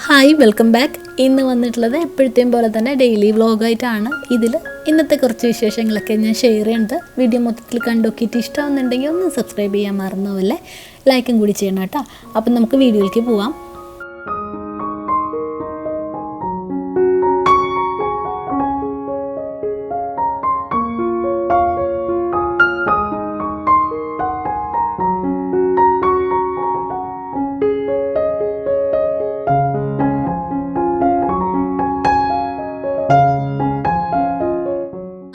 Hi welcome back. ഇന്ന് വന്നിട്ടുള്ളത് എപ്പോഴത്തെയും പോലെ തന്നെ ഡെയിലി വ്ളോഗായിട്ടാണ്. ഇതിൽ ഇന്നത്തെ കുറച്ച് വിശേഷങ്ങളൊക്കെ ഞാൻ ഷെയർ ചെയ്യുന്നത്. വീഡിയോ മൊത്തത്തിൽ കണ്ടുനോക്കിയിട്ട് ഇഷ്ടമാകുന്നുണ്ടെങ്കിൽ ഒന്ന് സബ്സ്ക്രൈബ് ചെയ്യാൻ മറന്നുപോലെ ലൈക്കും കൂടി ചെയ്യണം കേട്ടോ. അപ്പം നമുക്ക് വീഡിയോയിലേക്ക് പോവാം.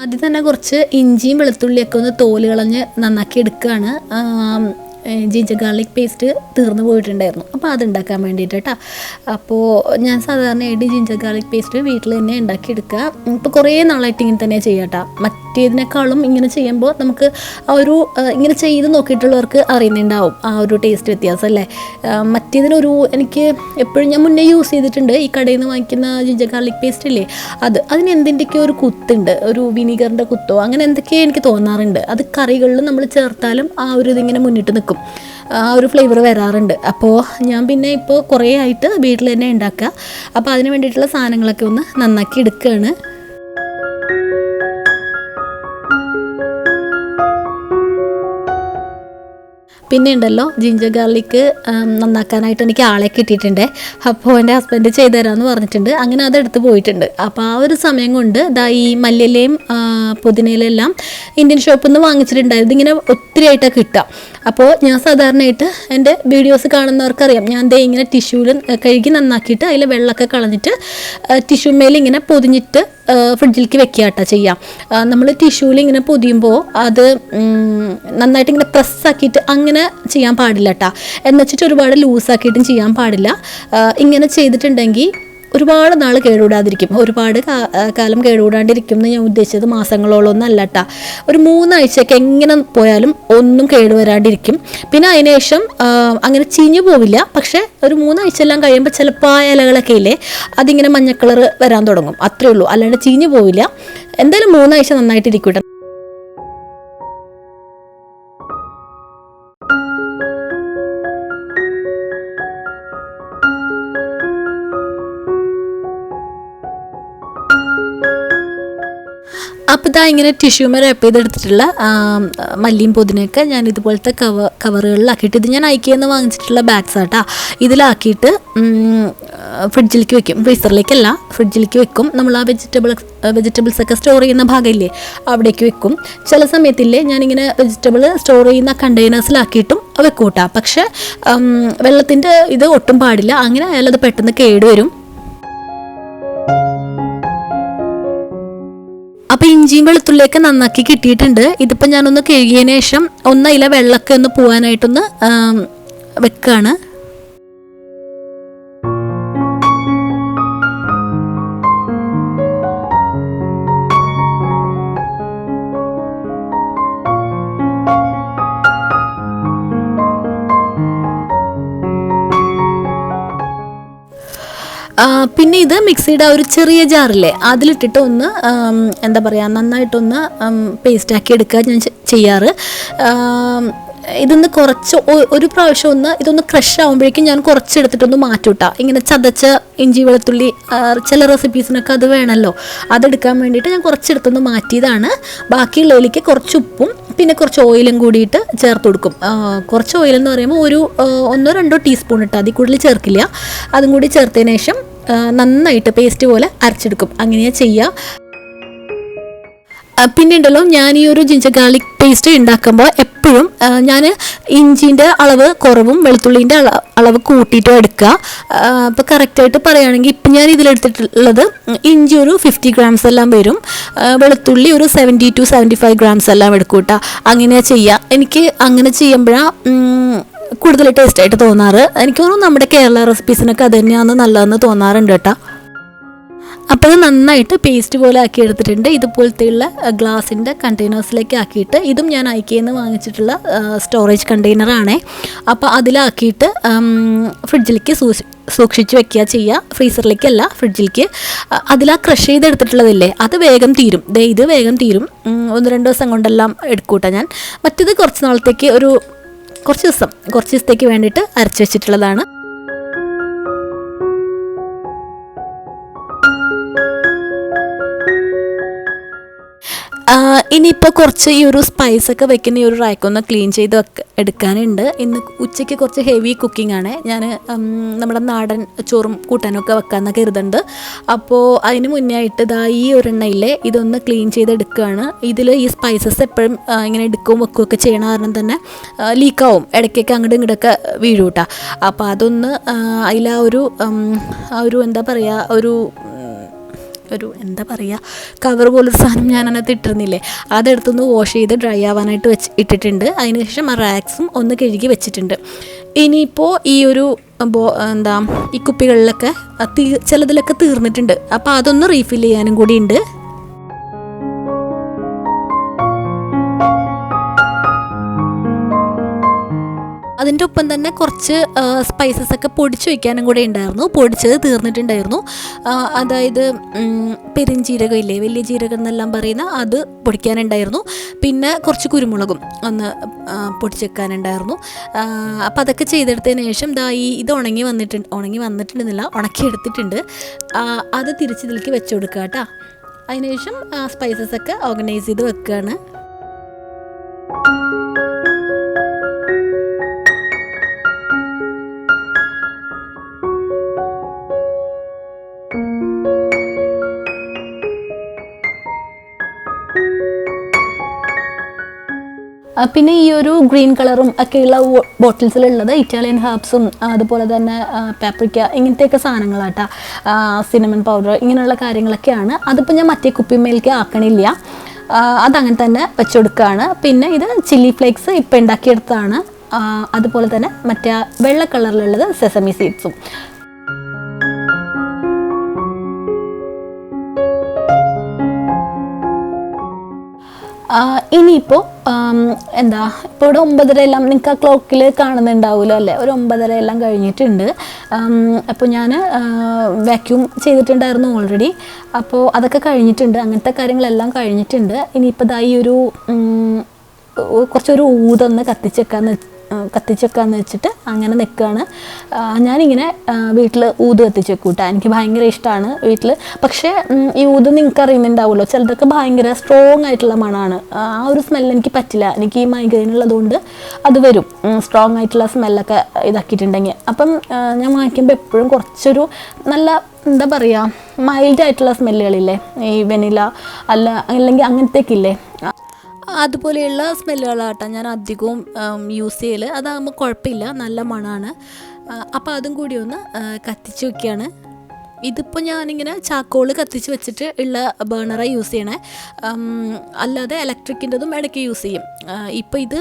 ആദ്യം തന്നെ കുറച്ച് ഇഞ്ചിയും വെളുത്തുള്ളിയൊക്കെ ഒന്ന് തോല് കളഞ്ഞ് നന്നാക്കി എടുക്കുകയാണ്. ജിഞ്ചർ ഗാർലിക് പേസ്റ്റ് തീർന്നു പോയിട്ടുണ്ടായിരുന്നു, അപ്പോൾ അതുണ്ടാക്കാൻ വേണ്ടിയിട്ട് കേട്ടോ. അപ്പോൾ ഞാൻ സാധാരണയായിട്ട് ജിഞ്ചർ ഗാർലിക് പേസ്റ്റ് വീട്ടിൽ തന്നെ ഉണ്ടാക്കിയെടുക്കുക. ഇപ്പോൾ കുറേ നാളായിട്ട് ഇങ്ങനെ തന്നെ ചെയ്യാം കേട്ടോ. മറ്റേതിനേക്കാളും ഇങ്ങനെ ചെയ്യുമ്പോൾ നമുക്ക് ആ ഒരു ഇങ്ങനെ ചെയ്ത് നോക്കിയിട്ടുള്ളവർക്ക് അറിയുന്നുണ്ടാവും ആ ഒരു ടേസ്റ്റ് വ്യത്യാസം അല്ലേ. മറ്റേതിനൊരു എനിക്ക് എപ്പോഴും ഞാൻ മുന്നേ യൂസ് ചെയ്തിട്ടുണ്ട്, ഈ കടയിൽ നിന്ന് വാങ്ങിക്കുന്ന ജിഞ്ചർ ഗാർലിക് പേസ്റ്റ് ഇല്ലേ, അതിന് എന്തിൻ്റെയൊക്കെയോ ഒരു കുത്തുണ്ട്, ഒരു വിനീഗറിൻ്റെ കുത്തോ അങ്ങനെ എന്തൊക്കെയോ എനിക്ക് തോന്നാറുണ്ട്. അത് കറികളിൽ നമ്മൾ ചേർത്താലും ആ ഒരു ഇതിങ്ങനെ മുന്നിട്ട് നിൽക്കും, ആ ഒരു ഫ്ലേവർ വരാറുണ്ട്. അപ്പോൾ ഞാൻ പിന്നെ ഇപ്പോൾ കുറേ ആയിട്ട് വീട്ടിൽ തന്നെ ഉണ്ടാക്കുക. അപ്പോൾ അതിന് വേണ്ടിയിട്ടുള്ള സാധനങ്ങളൊക്കെ ഒന്ന് നന്നാക്കി എടുക്കുകയാണ്. പിന്നെ ഉണ്ടല്ലോ, ജിഞ്ചർ ഗാർലിക്ക് നന്നാക്കാനായിട്ട് എനിക്ക് ആളെ കിട്ടിയിട്ടുണ്ട്. അപ്പോൾ എൻ്റെ ഹസ്ബൻഡ് ചെയ്തു തരാമെന്ന് പറഞ്ഞിട്ടുണ്ട്. അങ്ങനെ അതെടുത്ത് പോയിട്ടുണ്ട്. അപ്പോൾ ആ ഒരു സമയം കൊണ്ട് ഈ മല്ലിയിലയും പുതിനയിലെല്ലാം ഇന്ത്യൻ ഷോപ്പിൽ നിന്ന് വാങ്ങിച്ചിട്ടുണ്ടായിരുന്നു. ഇതിങ്ങനെ ഒത്തിരി ആയിട്ടാണ് കിട്ടുക. അപ്പോൾ ഞാൻ സാധാരണയായിട്ട് എൻ്റെ വീഡിയോസ് കാണുന്നവർക്കറിയാം, ഞാൻ ഇങ്ങനെ ടിഷ്യൂവിൽ കഴുകി നന്നാക്കിയിട്ട് അതിൽ വെള്ളമൊക്കെ കളഞ്ഞിട്ട് ടിഷ്യൂമേൽ ഇങ്ങനെ പൊതിഞ്ഞിട്ട് ഫ്രിഡ്ജിലേക്ക് വെക്കുക കേട്ടോ ചെയ്യാം. നമ്മൾ ടിഷ്യൂവിൽ ഇങ്ങനെ പൊതിയുമ്പോൾ അത് നന്നായിട്ട് ഇങ്ങനെ പ്രസ്സാക്കിയിട്ട് അങ്ങനെ ചെയ്യാൻ പാടില്ല കേട്ടോ. എന്നുവെച്ചിട്ട് ഒരുപാട് ലൂസാക്കിയിട്ടും ചെയ്യാൻ പാടില്ല. ഇങ്ങനെ ചെയ്തിട്ടുണ്ടെങ്കിൽ ഒരുപാട് നാൾ കേടുകൂടാതിരിക്കും. ഒരുപാട് കാലം കേടുകൂടാണ്ടിരിക്കും എന്ന് ഞാൻ ഉദ്ദേശിച്ചത് മാസങ്ങളോളമൊന്നും അല്ല കേട്ടോ. ഒരു 3 ആഴ്ചയൊക്കെ എങ്ങനെ പോയാലും ഒന്നും കേടുവരാണ്ടിരിക്കും. പിന്നെ അതിനുശേഷം അങ്ങനെ ചീഞ്ഞു പോവില്ല. പക്ഷേ ഒരു 3 ആഴ്ച എല്ലാം കഴിയുമ്പോൾ ചിലപ്പോൾ ആ ഇലകളൊക്കെ ഇല്ലേ, അതിങ്ങനെ മഞ്ഞ കളർ വരാൻ തുടങ്ങും, അത്രേ ഉള്ളൂ. അല്ലാണ്ട് ചീഞ്ഞു പോവില്ല. എന്തായാലും 3 ആഴ്ച നന്നായിട്ടിരിക്കട്ടെ. അപ്പോൾ ഇങ്ങനെ ടിഷ്യൂമേ റാപ്പ് ചെയ്തെടുത്തിട്ടുള്ള മല്ലിയും പുതിനയൊക്കെ ഞാൻ ഇതുപോലത്തെ കവറുകളിലാക്കിയിട്ട്, ഇത് ഞാൻ ഐക്കയിൽ വാങ്ങിച്ചിട്ടുള്ള ബാഗ്സ് ആട്ടോ, ഇതിലാക്കിയിട്ട് ഫ്രിഡ്ജിലേക്ക് വെക്കും. ഫ്രീസറിലേക്കല്ല, ഫ്രിഡ്ജിലേക്ക് വെക്കും. നമ്മൾ ആ വെജിറ്റബിൾസൊക്കെ സ്റ്റോർ ചെയ്യുന്ന ഭാഗമില്ലേ, അവിടേക്ക് വെക്കും. ചില സമയത്തില്ലേ ഞാനിങ്ങനെ വെജിറ്റബിൾ സ്റ്റോർ ചെയ്യുന്ന കണ്ടെയ്നേഴ്സിലാക്കിയിട്ടും വെക്കും കേട്ടോ. പക്ഷേ വെള്ളത്തിൻ്റെ ഇത് ഒട്ടും പാടില്ല. അങ്ങനെ ആയാലും അത് പെട്ടെന്ന് കേടുവരും. അപ്പോൾ ഇഞ്ചിയും വെളുത്തുള്ളിയൊക്കെ നന്നാക്കി കിട്ടിയിട്ടുണ്ട്. ഇതിപ്പോൾ ഞാനൊന്ന് കഴുകിയതിന് ശേഷം അതിലെ വെള്ളമൊക്കെ ഒന്ന് പോകാനായിട്ടൊന്ന് വെക്കുകയാണ്. പിന്നെ ഇത് മിക്സിയുടെ ഒരു ചെറിയ ജാറില്ലേ, അതിലിട്ടിട്ട് ഒന്ന് എന്താ പറയുക, നന്നായിട്ടൊന്ന് പേസ്റ്റാക്കി എടുക്കുക ഞാൻ ചെയ്യാറ്. ഇതൊന്ന് കുറച്ച് ഒരു പ്രാവശ്യം ഇതൊന്ന് ക്രഷ് ആകുമ്പോഴേക്കും ഞാൻ കുറച്ചെടുത്തിട്ടൊന്ന് മാറ്റൂട്ടാ. ഇങ്ങനെ ചതച്ച ഇഞ്ചി വെളുത്തുള്ളി ചില റെസിപ്പീസിനൊക്കെ അത് വേണമല്ലോ, അതെടുക്കാൻ വേണ്ടിയിട്ട് ഞാൻ കുറച്ചെടുത്തൊന്ന് മാറ്റിയതാണ്. ബാക്കിയുള്ളതിലേക്ക് കുറച്ച് ഉപ്പും പിന്നെ കുറച്ച് ഓയിലും കൂടിയിട്ട് ചേർത്ത് കൊടുക്കും. കുറച്ച് ഓയിലെന്ന് പറയുമ്പോൾ ഒരു 1-2 ടീസ്പൂൺ ഇട്ടാൽ അതിൽ കൂടുതൽ ചേർക്കില്ല. അതും കൂടി ചേർത്തതിന് ശേഷം നന്നായിട്ട് പേസ്റ്റ് പോലെ അരച്ചെടുക്കും. അങ്ങനെയാണ് ചെയ്യുക. പിന്നെ ഉണ്ടല്ലോ, ഞാൻ ഈ ഒരു ജിഞ്ചർ ഗാർലിക് പേസ്റ്റ് ഉണ്ടാക്കുമ്പോൾ എപ്പോഴും ഞാൻ ഇഞ്ചിൻ്റെ അളവ് കുറവും വെളുത്തുള്ളീൻ്റെ അളവ് കൂട്ടിയിട്ടും എടുക്കുക. അപ്പോൾ കറക്റ്റായിട്ട് പറയുകയാണെങ്കിൽ ഇപ്പം ഞാൻ ഇതിലെടുത്തിട്ടുള്ളത് ഇഞ്ചി ഒരു 50 ഗ്രാംസ് എല്ലാം വരും, വെളുത്തുള്ളി ഒരു 70 to 75 ഗ്രാംസ് എല്ലാം എടുക്കും കേട്ടോ. അങ്ങനെയാണ് ചെയ്യുക. എനിക്ക് അങ്ങനെ ചെയ്യുമ്പോഴാണ് കൂടുതൽ ടേസ്റ്റായിട്ട് തോന്നാറ്. എനിക്ക് തോന്നുന്നു നമ്മുടെ കേരള റെസിപ്പീസിനൊക്കെ അത് തന്നെയാണ് നല്ലതെന്ന് തോന്നാറുണ്ട് കേട്ടോ. അപ്പോൾ അത് നന്നായിട്ട് പേസ്റ്റ് പോലെ ആക്കി എടുത്തിട്ടുണ്ട്. ഇതുപോലത്തെയുള്ള ഗ്ലാസിൻ്റെ കണ്ടെയ്നേഴ്സിലേക്ക് ആക്കിയിട്ട്, ഇതും ഞാൻ ഐക്കയിൽ നിന്ന് വാങ്ങിച്ചിട്ടുള്ള സ്റ്റോറേജ് കണ്ടെയ്നറാണേ. അപ്പോൾ അതിലാക്കിയിട്ട് ഫ്രിഡ്ജിലേക്ക് സൂക്ഷിച്ച് വെക്കുക ചെയ്യുക. ഫ്രീസറിലേക്കല്ല, ഫ്രിഡ്ജിലേക്ക്. അതിലാ ക്രഷ് ചെയ്തെടുത്തിട്ടുള്ളതില്ലേ, അത് വേഗം തീരും. ഇത് വേഗം തീരും. 1-2 ദിവസം കൊണ്ടെല്ലാം എടുക്കൂട്ടാ ഞാൻ. മറ്റേത് കുറച്ച് നാളത്തേക്ക് കുറച്ച് ദിവസത്തേക്ക് വേണ്ടിയിട്ട് അരച്ച് വെച്ചിട്ടുള്ളതാണ്. ഇനിയിപ്പോൾ കുറച്ച് ഈ ഒരു സ്പൈസൊക്കെ വെക്കുന്ന ഈ ഒരു റാക്കൊന്ന് ക്ലീൻ ചെയ്ത് എടുക്കാനുണ്ട്. ഇന്ന് ഉച്ചയ്ക്ക് കുറച്ച് ഹെവി കുക്കിംഗ് ആണ്. ഞാൻ നമ്മുടെ നാടൻ ചോറും കൂട്ടാനൊക്കെ വെക്കാമെന്നൊക്കെ കരുതുന്നുണ്ട്. അപ്പോൾ അതിന് മുന്നേ ആയിട്ട് ഈ ഒരെണ്ണയിലെ ഇതൊന്ന് ക്ലീൻ ചെയ്തെടുക്കുകയാണ്. ഇതിൽ ഈ സ്പൈസസ് എപ്പോഴും ഇങ്ങനെ എടുക്കുകയും വെക്കുകയൊക്കെ ചെയ്യണ കാരണം തന്നെ ലീക്കാവും, ഇടയ്ക്കൊക്കെ അങ്ങോട്ടും ഇങ്ങോട്ടൊക്കെ വീഴും കേട്ടോ. അപ്പോൾ അതൊന്ന് അതിൽ ആ ഒരു എന്താ പറയുക, ഒരു എന്താ പറയുക, കവർ പോലൊരു സാധനം ഞാൻ അതിനകത്ത് ഇട്ടിരുന്നില്ലേ, അതെടുത്തൊന്ന് വാഷ് ചെയ്ത് ഡ്രൈ ആവാനായിട്ട് ഇട്ടിട്ടുണ്ട്. അതിനുശേഷം ആ റാക്സും ഒന്ന് കഴുകി വെച്ചിട്ടുണ്ട്. ഇനിയിപ്പോൾ ഈ ഒരു ഈ കുപ്പികളിലൊക്കെ ചിലതിലൊക്കെ തീർന്നിട്ടുണ്ട്. അപ്പോൾ അതൊന്ന് റീഫിൽ ചെയ്യാനും കൂടി ഉണ്ട്. അതിൻ്റെ ഒപ്പം തന്നെ കുറച്ച് സ്പൈസസ് ഒക്കെ പൊടിച്ച് വയ്ക്കാനും കൂടെ ഉണ്ടായിരുന്നു. പൊടിച്ചത് തീർന്നിട്ടുണ്ടായിരുന്നു. അതായത് പെരുംജീരകം ഇല്ലേ, വലിയ ജീരകം എന്നെല്ലാം പറയുന്ന അത് പൊടിക്കാനുണ്ടായിരുന്നു. പിന്നെ കുറച്ച് കുരുമുളകും ഒന്ന് പൊടിച്ച് വെക്കാനുണ്ടായിരുന്നു. അപ്പോൾ അതൊക്കെ ചെയ്തെടുത്തതിന് ശേഷം ഇത് ഉണങ്ങി വന്നിട്ടുണ്ടെന്നില്ല, ഉണക്കിയെടുത്തിട്ടുണ്ട്. അത് തിരിച്ചിതിലേക്ക് വെച്ച് കൊടുക്കുക കേട്ടോ. അതിനുശേഷം സ്പൈസസൊക്കെ ഓർഗനൈസ് ചെയ്ത് വെക്കുകയാണ്. പിന്നെ ഈ ഒരു ഗ്രീൻ കളറും ഒക്കെയുള്ള ബോട്ടിൽസിലുള്ളത് ഇറ്റാലിയൻ ഹെർബ്സും അതുപോലെ തന്നെ പാപ്രിക്ക ഇങ്ങനത്തെയൊക്കെ സാധനങ്ങളാട്ടോ, സിനമൺ പൗഡർ ഇങ്ങനെയുള്ള കാര്യങ്ങളൊക്കെയാണ്. അതിപ്പോൾ ഞാൻ മറ്റേ കുപ്പിമേലേക്ക് ആക്കണില്ല, അതങ്ങനെ തന്നെ വെച്ചുകൊടുക്കുകയാണ്. പിന്നെ ഇത് ചില്ലി ഫ്ലേക്സ് ഇപ്പം ഉണ്ടാക്കിയെടുത്തതാണ്. അതുപോലെ തന്നെ മറ്റേ വെള്ള കളറിലുള്ളത് സെസമി സീഡ്സും. ഇനിയിപ്പോൾ ഇപ്പോൾ ഇവിടെ 9:30 എല്ലാം നിങ്ങൾക്ക് ആ ക്ലോക്കിൽ കാണുന്നുണ്ടാവുമല്ലോ അല്ലേ, ഒരു 9:30 എല്ലാം കഴിഞ്ഞിട്ടുണ്ട്. അപ്പോൾ ഞാൻ വാക്യൂം ചെയ്തിട്ടുണ്ടായിരുന്നു ഓൾറെഡി. അപ്പോൾ അതൊക്കെ കഴിഞ്ഞിട്ടുണ്ട്, അങ്ങനത്തെ കാര്യങ്ങളെല്ലാം കഴിഞ്ഞിട്ടുണ്ട്. ഇനിയിപ്പോൾ ഈ ഒരു കുറച്ചൊരു ഊതൊന്ന് കത്തിച്ചേക്കാന്ന് വെച്ചിട്ട് അങ്ങനെ നിൽക്കുകയാണ്. ഞാനിങ്ങനെ വീട്ടിൽ ഊത് കത്തിച്ച് വെക്കൂട്ടാ, എനിക്ക് ഭയങ്കര ഇഷ്ടമാണ് വീട്ടിൽ. പക്ഷേ ഈ ഊത് നിങ്ങൾക്ക് അറിയുന്നുണ്ടാവുമല്ലോ, ചിലതൊക്കെ ഭയങ്കര സ്ട്രോങ് ആയിട്ടുള്ള മണമാണ്. ആ ഒരു സ്മെല്ല് എനിക്ക് പറ്റില്ല. എനിക്ക് ഈ മൈഗ്രെയിൻ ഉള്ളതുകൊണ്ട് അത് വരും, സ്ട്രോങ് ആയിട്ടുള്ള സ്മെല്ലൊക്കെ ഇതാക്കിയിട്ടുണ്ടെങ്കിൽ. അപ്പം ഞാൻ വാങ്ങിക്കുമ്പോൾ എപ്പോഴും കുറച്ചൊരു നല്ല എന്താ പറയുക, മൈൽഡ് ആയിട്ടുള്ള സ്മെല്ലുകളില്ലേ, ഈ വെനില അല്ലെങ്കിൽ അങ്ങനത്തേക്ക് ഇല്ലേ, അതുപോലെയുള്ള സ്മെല്ലുകളാട്ടോ ഞാൻ അധികവും യൂസ് ചെയ്യൽ. അതാകുമ്പോൾ കുഴപ്പമില്ല, നല്ല മണമാണ്. അപ്പോൾ അതും കൂടി ഒന്ന് കത്തിച്ച് വയ്ക്കുകയാണ്. ഇതിപ്പോൾ ഞാനിങ്ങനെ ചാക്കോൾ കത്തിച്ച് വെച്ചിട്ട് ഉള്ള ബേണറാണ് യൂസ് ചെയ്യണേ, അല്ലാതെ ഇലക്ട്രിക്കിൻ്റെതും ഇടയ്ക്ക് യൂസ് ചെയ്യും. ഇപ്പോൾ ഇത്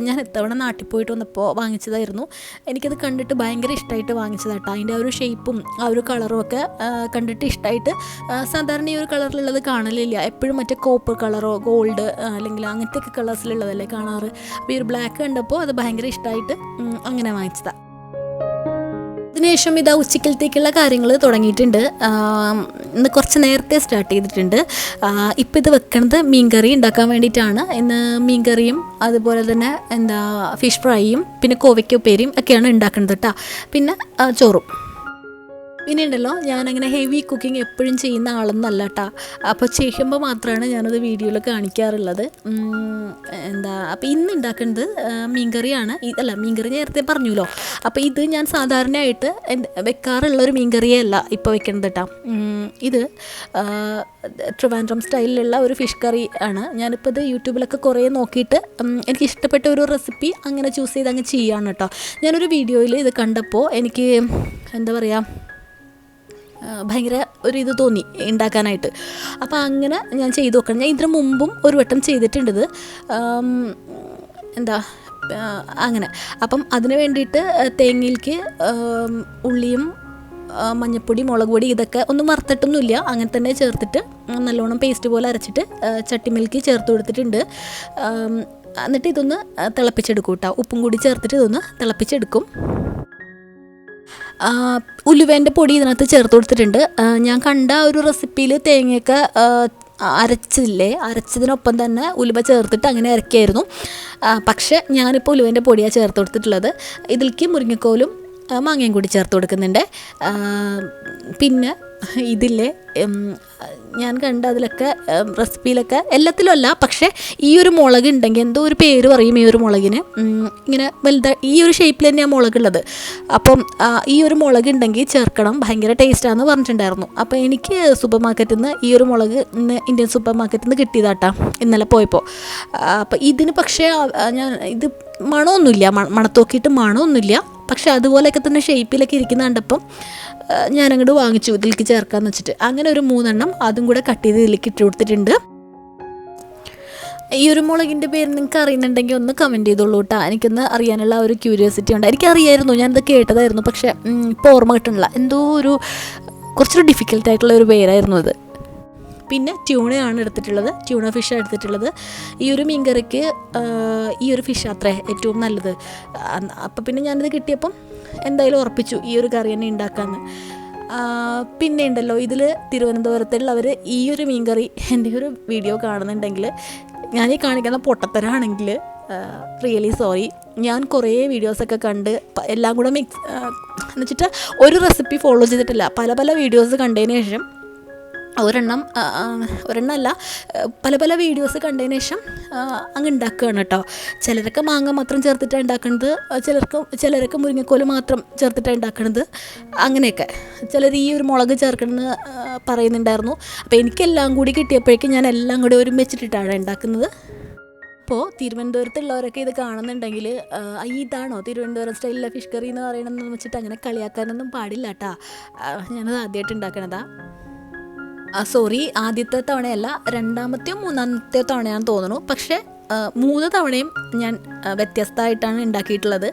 ഞാൻ എത്തവണ നാട്ടിൽ പോയിട്ട് വന്നപ്പോൾ വാങ്ങിച്ചതായിരുന്നു. എനിക്കത് കണ്ടിട്ട് ഭയങ്കര ഇഷ്ടമായിട്ട് വാങ്ങിച്ചതാട്ടോ. അതിൻ്റെ ആ ഒരു ഷേപ്പും ആ ഒരു കളറും ഒക്കെ കണ്ടിട്ട് ഇഷ്ടമായിട്ട്. സാധാരണ ഈ ഒരു കളറിലുള്ളത് കാണലില്ല, എപ്പോഴും മറ്റേ കോപ്പർ കളറോ ഗോൾഡ് അല്ലെങ്കിൽ അങ്ങനത്തെയൊക്കെ കളേഴ്സിലുള്ളതല്ലേ കാണാറ്. അപ്പോൾ ഈ ഒരു ബ്ലാക്ക് കണ്ടപ്പോൾ അത് ഭയങ്കര ഇഷ്ടമായിട്ട് അങ്ങനെ വാങ്ങിച്ചതാണ്. അതിനുശേഷം ഇതാ ഉച്ചക്കലത്തേക്കുള്ള കാര്യങ്ങൾ തുടങ്ങിയിട്ടുണ്ട്. ഇന്ന് കുറച്ച് നേരത്തെ സ്റ്റാർട്ട് ചെയ്തിട്ടുണ്ട്. ഇപ്പോൾ ഇത് വെക്കണത് മീൻകറി ഉണ്ടാക്കാൻ വേണ്ടിയിട്ടാണ്. ഇന്ന് മീൻകറിയും അതുപോലെ തന്നെ ഫിഷ് ഫ്രൈയും പിന്നെ കോവയ്ക്ക ഉപ്പേരിയും ഒക്കെയാണ് ഉണ്ടാക്കുന്നത് കേട്ടോ. പിന്നെ ചോറും. പിന്നെ ഉണ്ടല്ലോ, ഞാനങ്ങനെ ഹെവി കുക്കിംഗ് എപ്പോഴും ചെയ്യുന്ന ആളൊന്നല്ല കേട്ടോ. അപ്പോൾ ചെയ്യുമ്പോൾ മാത്രമാണ് ഞാനത് വീഡിയോയിൽ കാണിക്കാറുള്ളത്. അപ്പോൾ ഇന്ന് ഉണ്ടാക്കുന്നത് മീൻകറിയാണ്. മീൻകറി നേരത്തെ പറഞ്ഞല്ലോ. അപ്പോൾ ഇത് ഞാൻ സാധാരണയായിട്ട് വെക്കാറുള്ളൊരു മീൻകറിയേ അല്ല ഇപ്പോൾ വെക്കുന്നത് കേട്ടോ. ഇത് ട്രിവാൻഡ്രം സ്റ്റൈലിലുള്ള ഒരു ഫിഷ് കറി ആണ്. ഞാനിപ്പോൾ ഇത് യൂട്യൂബിലൊക്കെ കുറേ നോക്കിയിട്ട് എനിക്ക് ഇഷ്ടപ്പെട്ട ഒരു റെസിപ്പി അങ്ങനെ ചൂസ് ചെയ്ത് അങ്ങ് ചെയ്യുകയാണ് കേട്ടോ. ഞാനൊരു വീഡിയോയിൽ ഇത് കണ്ടപ്പോൾ എനിക്ക് എന്താ പറയുക, ഭയങ്കര ഒരു ഇത് തോന്നി ഉണ്ടാക്കാനായിട്ട്. അപ്പോൾ അങ്ങനെ ഞാൻ ചെയ്ത് നോക്കണം. ഞാൻ ഇതിന് മുമ്പും ഒരു വട്ടം ചെയ്തിട്ടുണ്ടത് അങ്ങനെ. അപ്പം അതിന് വേണ്ടിയിട്ട് തേങ്ങയിലേക്ക് ഉള്ളിയും മഞ്ഞൾപ്പൊടി മുളക് പൊടി ഇതൊക്കെ ഒന്നും വറുത്തിട്ടൊന്നുമില്ല, അങ്ങനെ തന്നെ ചേർത്തിട്ട് നല്ലോണം പേസ്റ്റ് പോലെ അരച്ചിട്ട് ചട്ടിമിൽക്ക് ചേർത്ത് കൊടുത്തിട്ടുണ്ട്. എന്നിട്ട് ഇതൊന്ന് തിളപ്പിച്ചെടുക്കും കേട്ടോ. ഉപ്പും കൂടി ചേർത്തിട്ട് ഇതൊന്ന് തിളപ്പിച്ചെടുക്കും. ഉലുവേൻ്റെ പൊടി ഇതിനകത്ത് ചേർത്ത് കൊടുത്തിട്ടുണ്ട്. ഞാൻ കണ്ട ഒരു റെസിപ്പിയിൽ തേങ്ങയൊക്കെ അരച്ചതിനൊപ്പം തന്നെ ഉലുവ ചേർത്തിട്ട് അങ്ങനെ അരയ്ക്കായിരുന്നു. പക്ഷേ ഞാനിപ്പോൾ ഉലുവേൻ്റെ പൊടിയാണ് ചേർത്ത് കൊടുത്തിട്ടുള്ളത്. ഇതിലേക്ക് മുരിങ്ങക്കോലും മാങ്ങയും കൂടി ചേർത്ത് കൊടുക്കുന്നുണ്ട്. പിന്നെ ഇതില്ലേ ഞാൻ കണ്ട അതിലൊക്കെ റെസിപ്പിയിലൊക്കെ എല്ലാത്തിലും അല്ല, പക്ഷേ ഈ ഒരു മുളക് ഉണ്ടെങ്കിൽ എന്തോ ഒരു പേര് പറയും ഈ ഒരു മുളകിന്, ഇങ്ങനെ ഈ ഒരു ഷേപ്പിൽ തന്നെയാണ് മുളകുള്ളത്. അപ്പം ഈ ഒരു മുളക് ഉണ്ടെങ്കിൽ ചേർക്കണം, ഭയങ്കര ടേസ്റ്റാണെന്ന് പറഞ്ഞിട്ടുണ്ടായിരുന്നു. അപ്പോൾ എനിക്ക് സൂപ്പർ മാർക്കറ്റിൽ നിന്ന് ഈ ഒരു മുളക് ഇന്ന് ഇന്ത്യൻ സൂപ്പർ മാർക്കറ്റിൽ നിന്ന് കിട്ടിയതാട്ടാ ഇന്നലെ പോയപ്പോൾ. അപ്പോൾ ഇതിന് പക്ഷേ ഇത് മണമൊന്നുമില്ല, മണത്തോക്കിയിട്ട് മണമൊന്നുമില്ല, പക്ഷെ അതുപോലെയൊക്കെ തന്നെ ഷേപ്പിലൊക്കെ ഇരിക്കുന്ന കണ്ടപ്പം ഞാനങ്ങോട്ട് വാങ്ങിച്ചു ഇതിലേക്ക് ചേർക്കാമെന്ന് വെച്ചിട്ട്. അങ്ങനെ ഒരു 3 എണ്ണം അതും കൂടെ കട്ട് ചെയ്ത് ഇതിലേക്ക് ഇട്ട് കൊടുത്തിട്ടുണ്ട്. ഈ ഒരു മുളകിൻ്റെ പേര് നിങ്ങൾക്ക് അറിയുന്നുണ്ടെങ്കിൽ ഒന്ന് കമൻറ്റ് ചെയ്തോളൂ കേട്ടോ. എനിക്കൊന്ന് അറിയാനുള്ള ഒരു ക്യൂരിയോസിറ്റി ഉണ്ട്. എനിക്കറിയായിരുന്നു, ഞാനിത് കേട്ടതായിരുന്നു, പക്ഷേ ഇപ്പോൾ ഓർമ്മ കിട്ടണില്ല. എന്തോ കുറച്ചൊരു ഡിഫിക്കൽട്ടായിട്ടുള്ള ഒരു പേരായിരുന്നു അത്. പിന്നെ ട്യൂണയാണ് എടുത്തിട്ടുള്ളത്, ട്യൂണ ഫിഷാണ് എടുത്തിട്ടുള്ളത്. ഈ ഒരു മീൻകറിക്ക് ഈ ഒരു ഫിഷ് അത്രേ ഏറ്റവും നല്ലത്. അപ്പം പിന്നെ ഞാനിത് കിട്ടിയപ്പം എന്തായാലും ഉറപ്പിച്ചു ഈ ഒരു കറി തന്നെ ഉണ്ടാക്കാമെന്ന്. പിന്നെ ഉണ്ടല്ലോ, ഇതിൽ തിരുവനന്തപുരത്തുള്ളവർ ഈ ഒരു മീൻകറി എൻ്റെ ഒരു വീഡിയോ കാണുന്നുണ്ടെങ്കിൽ, ഞാൻ ഈ കാണിക്കുന്ന പൊട്ടത്തരാണെങ്കിൽ റിയലി സോറി. ഞാൻ കുറേ വീഡിയോസൊക്കെ കണ്ട് എല്ലാം കൂടെ മിക്സ് എന്ന് വെച്ചിട്ട് ഒരു റെസിപ്പി ഫോളോ ചെയ്തിട്ടില്ല. പല വീഡിയോസ് കണ്ടതിന് ശേഷം ഒരെണ്ണമല്ല പല വീഡിയോസ് കണ്ടതിന് ശേഷം അങ്ങ് ഉണ്ടാക്കുകയാണ് കേട്ടോ. ചിലരൊക്കെ മാങ്ങ മാത്രം ചേർത്തിട്ടാണ് ഉണ്ടാക്കുന്നത്, ചിലരൊക്കെ മുരിങ്ങക്കോല് മാത്രം ചേർത്തിട്ടാണ് ഉണ്ടാക്കുന്നത്, അങ്ങനെയൊക്കെ. ചിലർ ഈ ഒരു മുളക് ചേർക്കണമെന്ന് പറയുന്നുണ്ടായിരുന്നു. അപ്പോൾ എനിക്കെല്ലാം കൂടി കിട്ടിയപ്പോഴേക്കും ഞാൻ എല്ലാം കൂടി ഒരുമിച്ചിട്ടിട്ടാണ് ഉണ്ടാക്കുന്നത്. അപ്പോൾ തിരുവനന്തപുരത്തുള്ളവരൊക്കെ ഇത് കാണുന്നുണ്ടെങ്കിൽ ഇതാണോ തിരുവനന്തപുരം സ്റ്റൈലിലെ ഫിഷ് കറി എന്ന് പറയണമെന്ന് വെച്ചിട്ട് അങ്ങനെ കളിയാക്കാനൊന്നും പാടില്ല കേട്ടോ. ഞാനത് ആദ്യമായിട്ട് ഉണ്ടാക്കണതാണ്. സോറി, ആദ്യത്തെ തവണയല്ല, 2ാമത്തെയോ 3ാമത്തെയോ തവണയാണെന്ന് തോന്നുന്നു. പക്ഷേ 3 തവണയും ഞാൻ വ്യത്യസ്തമായിട്ടാണ് ഉണ്ടാക്കിയിട്ടുള്ളത്.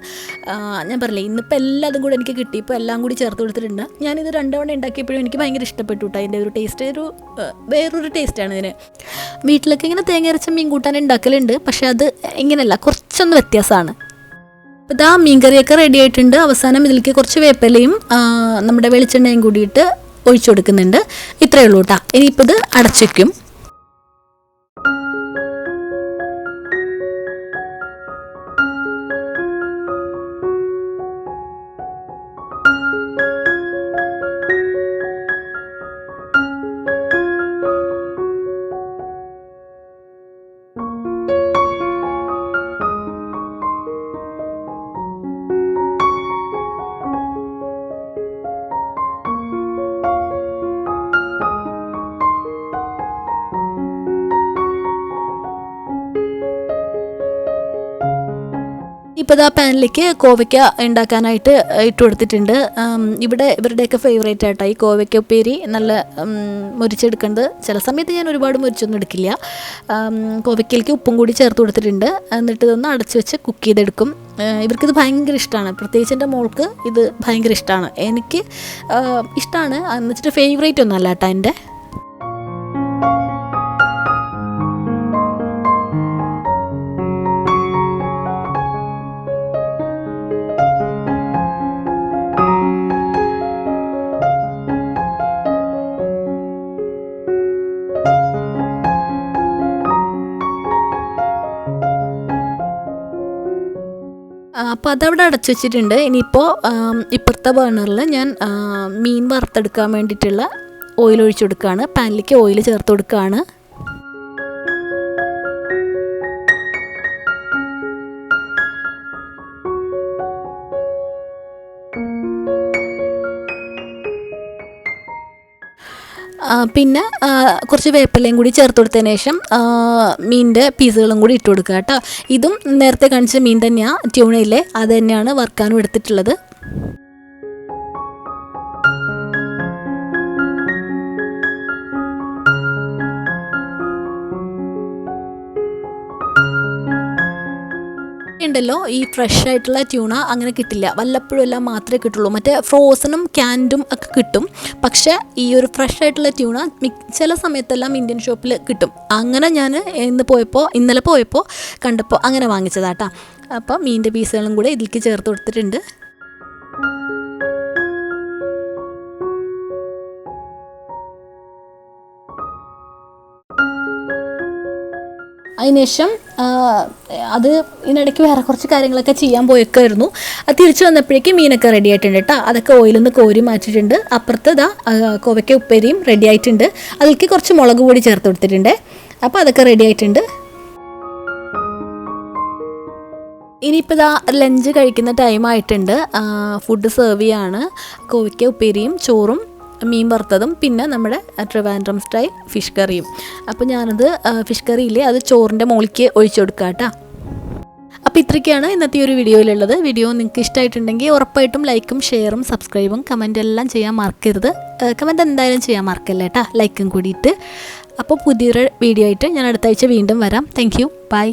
ഞാൻ പറഞ്ഞില്ലേ, ഇന്നിപ്പോൾ എല്ലാതും കൂടെ എനിക്ക് കിട്ടി, ഇപ്പോൾ എല്ലാം കൂടി ചേർത്ത് കൊടുത്തിട്ടുണ്ട്. ഞാനിത് 2 തവണ ഉണ്ടാക്കിയപ്പോഴും എനിക്ക് ഭയങ്കര ഇഷ്ടപ്പെട്ടു കേട്ടോ. അതിൻ്റെ ഒരു ടേസ്റ്റ് വേറൊരു ടേസ്റ്റാണ് ഇതിന്. വീട്ടിലൊക്കെ ഇങ്ങനെ തേങ്ങ അരച്ച മീൻ കൂട്ടാൻ ഉണ്ടാക്കലുണ്ട്, പക്ഷേ അത് ഇങ്ങനെയല്ല, കുറച്ചൊന്ന് വ്യത്യാസമാണ്. അപ്പോൾ ഇതാ മീൻകറിയൊക്കെ റെഡി ആയിട്ടുണ്ട്. അവസാനം ഇതിലേക്ക് കുറച്ച് വേപ്പിലയും നമ്മുടെ വെളിച്ചെണ്ണയും കൂടിയിട്ട് ഒഴിച്ചു കൊടുക്കുന്നുണ്ട്. ഇത്രയേ ഉള്ളൂ കേട്ടോ. ഇനിയിപ്പോൾ ഇത് അടച്ചു വയ്ക്കും. ഇപ്പോൾ ഇതാ പാനിലേക്ക് കോവയ്ക്ക ഉണ്ടാക്കാനായിട്ട് ഇട്ട് കൊടുത്തിട്ടുണ്ട്. ഇവിടെ ഇവരുടെയൊക്കെ ഫേവറേറ്റ് ആയിട്ടാണ് ഈ കോവയ്ക്ക ഉപ്പേരി. നല്ല മുരിച്ചെടുക്കേണ്ടത്. ചില സമയത്ത് ഞാൻ ഒരുപാട് മുരിച്ചൊന്നും എടുക്കില്ല. കോവയ്ക്കയിലേക്ക് ഉപ്പും കൂടി ചേർത്ത് കൊടുത്തിട്ടുണ്ട്. എന്നിട്ട് ഇതൊന്ന് അടച്ചു വെച്ച് കുക്ക് ചെയ്തെടുക്കും. ഇവർക്കിത് ഭയങ്കര ഇഷ്ടമാണ്. പ്രത്യേകിച്ച് എൻ്റെ മോൾക്ക് ഇത് ഭയങ്കര ഇഷ്ടമാണ്. എനിക്ക് ഇഷ്ടമാണ് എന്ന് വെച്ചിട്ട് ഫേവറേറ്റ് ഒന്നും അല്ല കേട്ടോ എൻ്റെ. അപ്പോൾ അതവിടെ അടച്ചു വെച്ചിട്ടുണ്ട്. ഇനിയിപ്പോൾ ഇപ്പുറത്തെ ബർണറിൽ ഞാൻ മീൻ വറുത്തെടുക്കാൻ വേണ്ടിയിട്ടുള്ള ഓയിൽ ഒഴിച്ചു കൊടുക്കുകയാണ്. പാനിലേക്ക് ഓയിൽ ചേർത്ത് കൊടുക്കുകയാണ്. പിന്നെ കുറച്ച് വേപ്പിലയും കൂടി ചേർത്ത് കൊടുത്തതിന് ശേഷം മീനിൻ്റെ പീസുകളും കൂടി ഇട്ട് കൊടുക്കുക കേട്ടോ. ഇതും നേരത്തെ കാണിച്ച മീൻ തന്നെയാണ്, ട്യൂണയിലെ, അത് തന്നെയാണ് വറുക്കാനും എടുത്തിട്ടുള്ളത്. ഉണ്ടല്ലോ, ഈ ഫ്രഷ് ആയിട്ടുള്ള ട്യൂണ അങ്ങനെ കിട്ടില്ല, വല്ലപ്പോഴും എല്ലാം മാത്രമേ കിട്ടുള്ളൂ. മറ്റേ ഫ്രോസണും ക്യാൻഡും ഒക്കെ കിട്ടും, പക്ഷേ ഈ ഒരു ഫ്രഷ് ആയിട്ടുള്ള ട്യൂണ ചില സമയത്തെല്ലാം ഇന്ത്യൻ ഷോപ്പിൽ കിട്ടും. അങ്ങനെ ഞാൻ ഇന്നലെ പോയപ്പോൾ കണ്ടപ്പോൾ അങ്ങനെ വാങ്ങിച്ചതാട്ടാ. അപ്പോൾ മീനിൻ്റെ പീസുകളും കൂടെ ഇതിലേക്ക് ചേർത്ത് കൊടുത്തിട്ടുണ്ട്. അതിനുശേഷം അത് ഇതിനിടയ്ക്ക് വേറെ കുറച്ച് കാര്യങ്ങളൊക്കെ ചെയ്യാൻ പോയേക്കായിരുന്നു. അത് തിരിച്ച് വന്നപ്പോഴേക്കും മീനൊക്കെ റെഡി ആയിട്ടുണ്ട് കേട്ടോ. അതൊക്കെ ഓയിലിൽ നിന്ന് കോരി മാറ്റിയിട്ടുണ്ട്. അപ്പുറത്ത് ഇതാ കോവയ്ക്ക ഉപ്പേരിയും റെഡി ആയിട്ടുണ്ട്. അതിലേക്ക് കുറച്ച് മുളക് പൊടി ചേർത്ത് കൊടുത്തിട്ടുണ്ട്. അപ്പോൾ അതൊക്കെ റെഡി ആയിട്ടുണ്ട്. ഇനിയിപ്പോൾ ഇതാ ലഞ്ച് കഴിക്കുന്ന ടൈമായിട്ടുണ്ട്. ഫുഡ് സെർവ് ചെയ്യാണ്. കോവയ്ക്ക ഉപ്പേരിയും ചോറും മീൻ വറുത്തതും പിന്നെ നമ്മുടെ ട്രിവാൻഡ്രം സ്റ്റൈൽ ഫിഷ് കറിയും. അപ്പോൾ ഞാനത് ഫിഷ് കറിയില്ലേ അത് ചോറിൻ്റെ മുകളിലേക്ക് ഒഴിച്ചു കൊടുക്കാം കേട്ടോ. അപ്പോൾ ഇത്രയ്ക്കാണ് ഇന്നത്തെ ഒരു വീഡിയോയിലുള്ളത്. വീഡിയോ നിങ്ങൾക്ക് ഇഷ്ടമായിട്ടുണ്ടെങ്കിൽ ഉറപ്പായിട്ടും ലൈക്കും ഷെയറും സബ്സ്ക്രൈബും കമൻറ്റ് എല്ലാം ചെയ്യാൻ മറക്കരുത്. കമൻറ്റ് എന്തായാലും ചെയ്യാൻ മറക്കല്ലേ കേട്ടോ, ലൈക്കും കൂടിയിട്ട്. അപ്പോൾ പുതിയൊരു വീഡിയോ ആയിട്ട് ഞാൻ അടുത്ത ആഴ്ച വീണ്ടും വരാം. Thank you, by.